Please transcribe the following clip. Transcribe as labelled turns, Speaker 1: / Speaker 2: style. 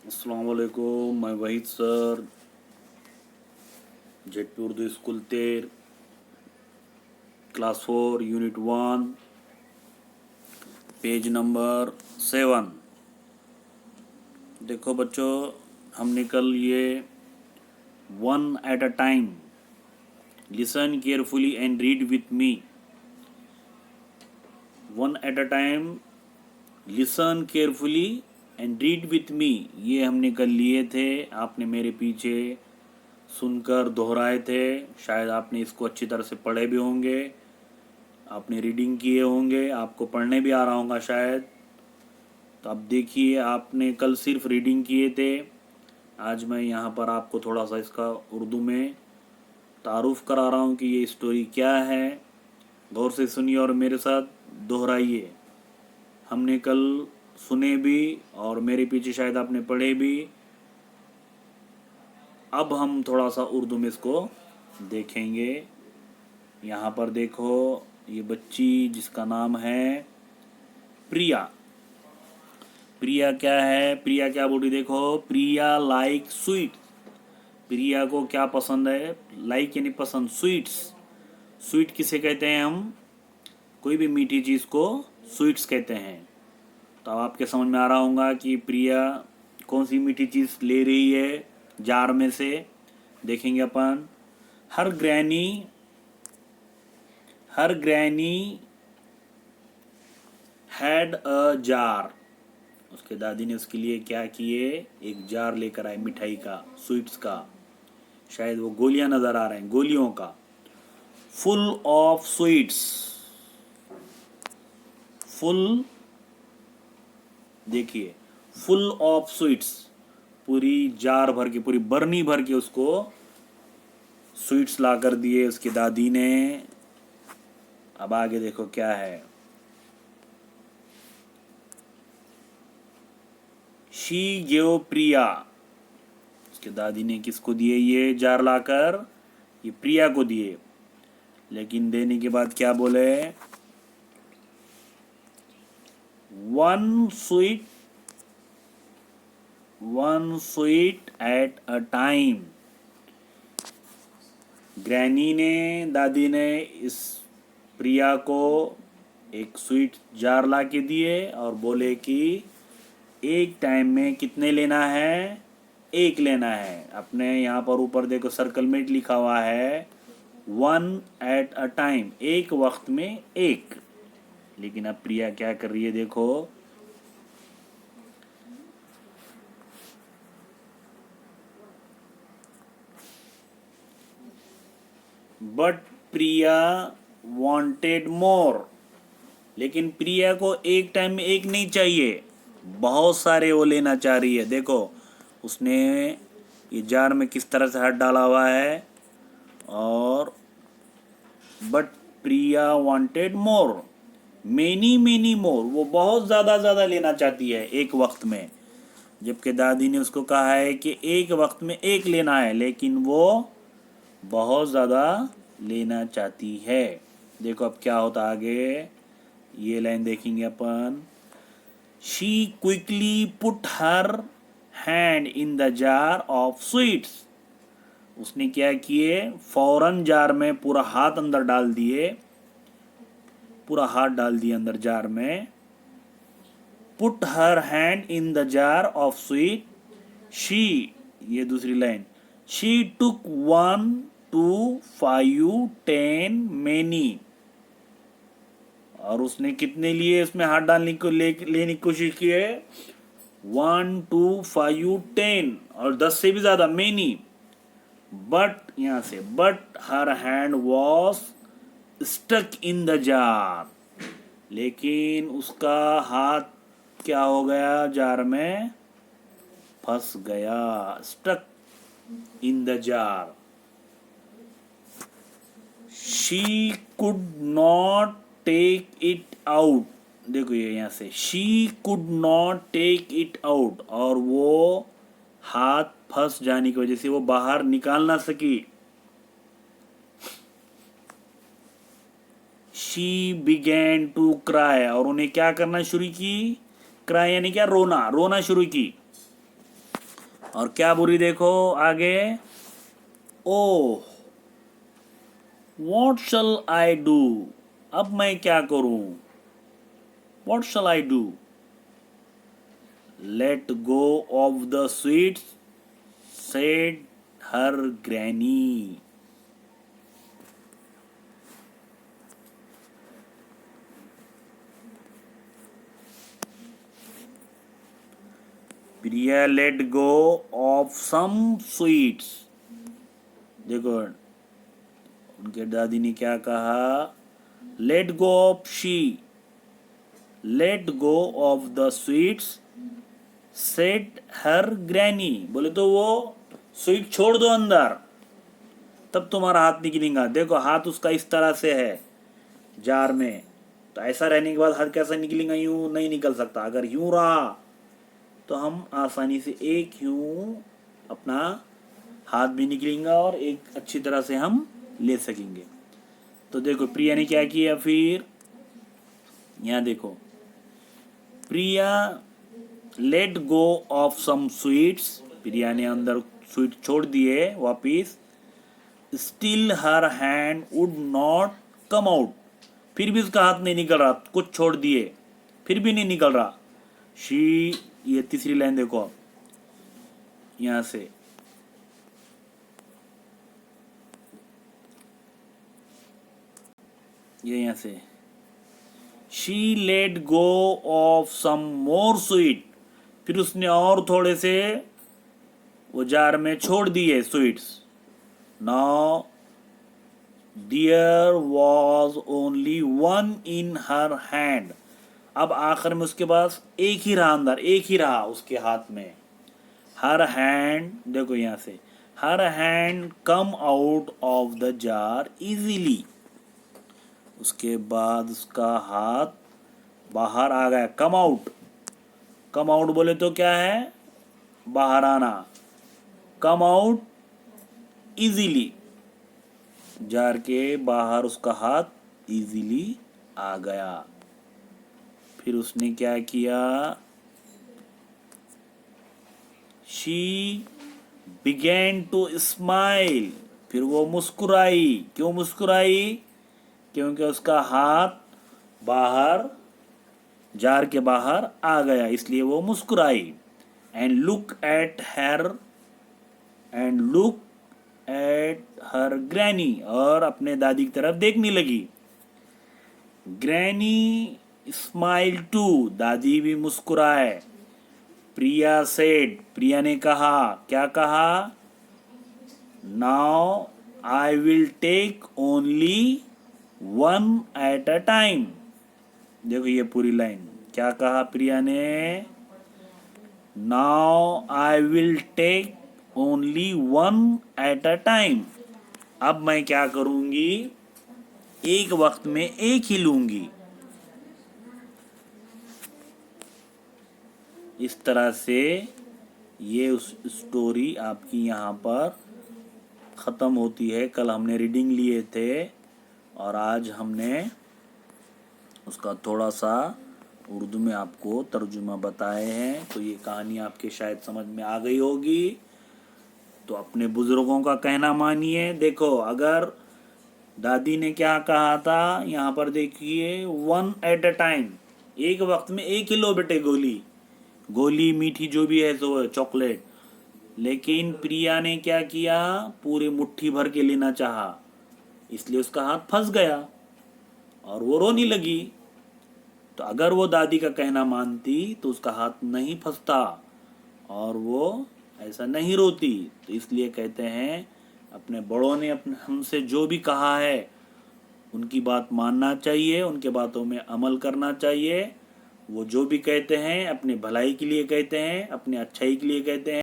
Speaker 1: अस्सलाम वालेकुम, मैं Waheed sir, Z Urdu school तेर, क्लास 4 यूनिट 1, पेज नंबर 7। देखो बच्चों, हमने कल ये one at a time, listen carefully and read with me, one at a time, listen carefully and read with me, ये हमने कल लिए थे। आपने मेरे पीछे सुनकर दोहराए थे। शायद आपने इसको अच्छी तरह से पढ़े भी होंगे, आपने रीडिंग किए होंगे, आपको पढ़ने भी आ रहा होगा शायद। तो अब देखिए, आपने कल सिर्फ रीडिंग किए थे। आज मैं यहाँ पर आपको थोड़ा सा इसका उर्दू में तारुफ करा रहा हूँ कि ये स्टोरी क्या है। गौर से सुनिए और मेरे साथ दोहराइए। हमने कल सुने भी और मेरे पीछे शायद आपने पढ़े भी। अब हम थोड़ा सा उर्दू में इसको देखेंगे। यहाँ पर देखो, ये बच्ची जिसका नाम है प्रिया। प्रिया क्या है, प्रिया क्या बोल रही, देखो, प्रिया लाइक स्वीट। प्रिया को क्या पसंद है, लाइक यानी पसंद, स्वीट्स। स्वीट किसे कहते हैं हम, कोई भी मीठी चीज़ को स्वीट्स कहते हैं। तो अब आपके समझ में आ रहा होगा कि प्रिया कौन सी मीठी चीज़ ले रही है जार में से। देखेंगे अपन। Her granny, her granny had a jar. उसके दादी ने उसके लिए क्या किए, एक जार लेकर आए मिठाई का, स्वीट्स का। शायद वो गोलियां नजर आ रहे हैं, गोलियों का। फुल ऑफ स्वीट्स, फुल, देखिए, फुल ऑफ स्वीट्स, पूरी जार भर के, पूरी बरनी भर के उसको स्वीट्स ला कर दिए उसकी दादी ने। अब आगे देखो क्या है। शी गिव प्रिया, उसके दादी ने किसको दिए ये जार लाकर, ये प्रिया को दिए। लेकिन देने के बाद क्या बोले, one sweet at a time. Granny ने, दादी ने इस प्रिया को एक स्वीट जार ला के दिए और बोले कि एक टाइम में कितने लेना है, एक लेना है। अपने यहाँ पर ऊपर देखो सर्कल में लिखा हुआ है वन एट अ टाइम, एक वक्त में एक। लेकिन अब प्रिया क्या कर रही है, देखो, बट प्रिया वांटेड मोर। लेकिन प्रिया को एक टाइम में एक नहीं चाहिए, बहुत सारे वो लेना चाह रही है। देखो, उसने ये जार में किस तरह से हाथ डाला हुआ है। और but Priya wanted more, many many more, वो बहुत ज़्यादा लेना चाहती है एक वक्त में। जबकि दादी ने उसको कहा है कि एक वक्त में एक लेना है, लेकिन वो बहुत ज़्यादा लेना चाहती है। देखो अब क्या होता आगे, ये लाइन देखेंगे अपन। She quickly put her hand in the jar of sweets. उसने क्या किए, फौरन जार में पूरा हाथ अंदर डाल दिए, पूरा हाथ डाल दिए अंदर जार में। Put her hand in the jar of sweet, she, ये दूसरी लाइन, शी टुक 1 2 5 10 मेनी। और उसने कितने लिए इसमें हाथ डालने को लेने की कोशिश की है, 1 2 5 10 और 10 से भी ज्यादा, मेनी। बट यहां से, but her hand was stuck in the jar. लेकिन उसका हाथ क्या हो गया, जार में फंस गया, stuck in the jar. She could not take it out. देखो ये यहां से, she could not take it out, और वो हाथ फंस जाने की वजह से वो बाहर निकाल ना सकी। शी बिगेन टू क्राई, और उन्हें क्या करना शुरू की, क्राई यानी क्या, रोना, रोना शुरू की। और क्या बुरी देखो आगे, oh what shall I do, अब मैं क्या करूं, what shall I do, let go of the sweets said her granny. Priya let go of some sweets, देखो उनके दादी ने क्या कहा, let go of she, let go of the sweets set her granny, बोले तो वो स्वीट छोड़ दो अंदर तब तुम्हारा हाथ निकलेगा। देखो हाथ उसका इस तरह से है जार में, तो ऐसा रहने के बाद हाथ कैसा निकलेगा, यूं नहीं निकल सकता। अगर यूं रहा तो हम आसानी से एक यूं अपना हाथ भी निकलेगा और एक अच्छी तरह से हम ले सकेंगे। तो देखो प्रिया ने क्या किया, फिर यहाँ देखो, Priya let go of some sweets, Priya ने अंदर स्वीट छोड़ दिए वापिस, still her hand would not come out, फिर भी उसका हाथ नहीं निकल रहा, कुछ छोड़ दिए फिर भी नहीं निकल रहा। शी, ये तीसरी लाइन देखो आप यहां से, ये यहां से, she let go of some more sweet, फिर उसने और थोड़े से वो जार में छोड़ दिए sweets. Now there was only one in her hand, अब आखिर में उसके पास एक ही रहा, अंदर एक ही रहा उसके हाथ में। हर हैंड, देखो यहां से, her hand come out of the jar easily, उसके बाद उसका हाथ बाहर आ गया। कम आउट, कम आउट बोले तो क्या है, बाहर आना, कम आउट इजीली, जार के बाहर उसका हाथ इजीली आ गया। फिर उसने क्या किया, शी बिगेन टू स्माइल, फिर वो मुस्कुराई। क्यों मुस्कुराई, क्योंकि उसका हाथ बाहर, जार के बाहर आ गया, इसलिए वो मुस्कुराई। And look at her granny, और अपने दादी की तरफ देखने लगी। ग्रैनी स्माइल टू, दादी भी मुस्कुराए। प्रिया सेड, प्रिया ने कहा, क्या कहा, now I will take only one at a time, देखो ये पूरी लाइन, क्या कहा प्रिया ने, now I will take only one at a time, अब मैं क्या करूंगी, एक वक्त में एक ही लूंगी। इस तरह से ये उस स्टोरी आपकी यहाँ पर ख़त्म होती है। कल हमने रीडिंग लिए थे और आज हमने उसका थोड़ा सा उर्दू में आपको तर्जुमा बताए हैं। तो ये कहानी आपके शायद समझ में आ गई होगी। तो अपने बुज़ुर्गों का कहना मानिए। देखो अगर दादी ने क्या कहा था, यहाँ पर देखिए, वन एट अ टाइम, एक वक्त में एक ही लो बेटे गोली, गोली मीठी जो भी है सो चॉकलेट। लेकिन प्रिया ने क्या किया, पूरी मुट्ठी भर के लेना चाहा, इसलिए उसका हाथ फंस गया और वो रोने लगी। तो अगर वो दादी का कहना मानती तो उसका हाथ नहीं फंसता और वो ऐसा नहीं रोती। तो इसलिए कहते हैं अपने बड़ों ने अपने हमसे जो भी कहा है उनकी बात मानना चाहिए, उनके बातों में अमल करना चाहिए। वो जो भी कहते हैं अपने भलाई के लिए कहते हैं, अपने अच्छाई के लिए कहते हैं।